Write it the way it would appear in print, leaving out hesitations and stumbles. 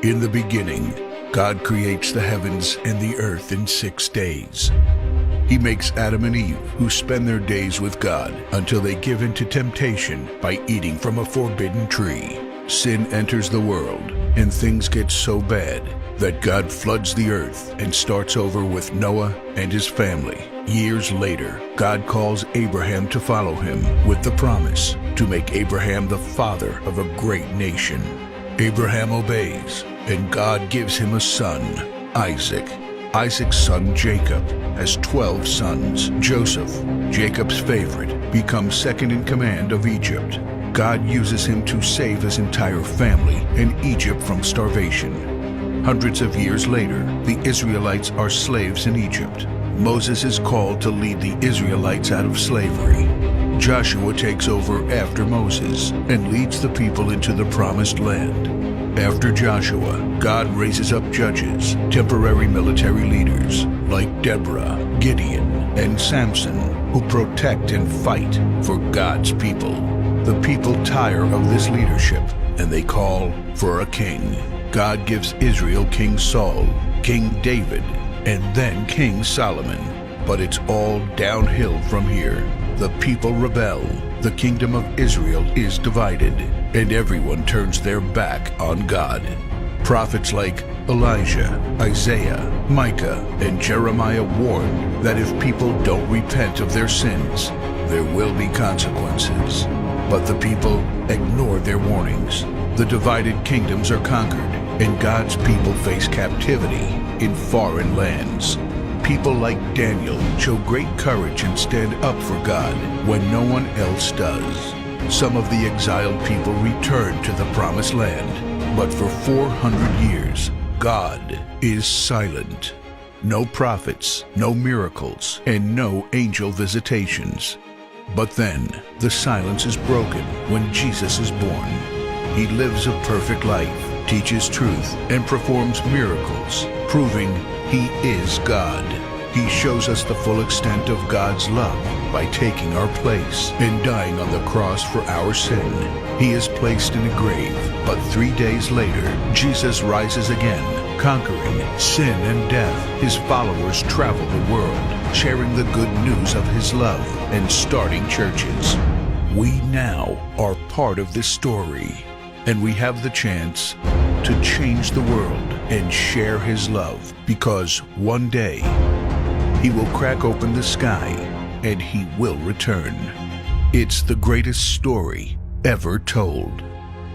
In the beginning, God creates the heavens and the earth in 6 days. He makes Adam and Eve, who spend their days with God until they give in to temptation by eating from a forbidden tree. Sin enters the world, and things get so bad that God floods the earth and starts over with Noah and his family. Years later, God calls Abraham to follow him with the promise to make Abraham the father of a great nation. Abraham obeys, and God gives him a son, Isaac. Isaac's son Jacob has 12 sons. Joseph, Jacob's favorite, becomes second in command of Egypt. God uses him to save his entire family and Egypt from starvation. Hundreds of years later, the Israelites are slaves in Egypt. Moses is called to lead the Israelites out of slavery. Joshua takes over after Moses and leads the people into the promised land. After Joshua, God raises up judges, temporary military leaders like Deborah, Gideon, and Samson, who protect and fight for God's people. The people tire of this leadership, and they call for a king. God gives Israel King Saul, King David, and then King Solomon. But it's all downhill from here. The people rebel, the kingdom of Israel is divided, and everyone turns their back on God. Prophets like Elijah, Isaiah, Micah, and Jeremiah warn that if people don't repent of their sins, there will be consequences. But the people ignore their warnings. The divided kingdoms are conquered, and God's people face captivity in foreign lands. People like Daniel show great courage and stand up for God when no one else does. Some of the exiled people return to the promised land, but for 400 years, God is silent. No prophets, no miracles, and no angel visitations. But then, the silence is broken when Jesus is born. He lives a perfect life, teaches truth, and performs miracles, proving He is God. He shows us the full extent of God's love by taking our place and dying on the cross for our sin. He is placed in a grave, but 3 days later, Jesus rises again, conquering sin and death. His followers travel the world, sharing the good news of His love and starting churches. We now are part of this story, and we have the chance to change the world and share His love, because one day He will crack open the sky and He will return. It's the greatest story ever told.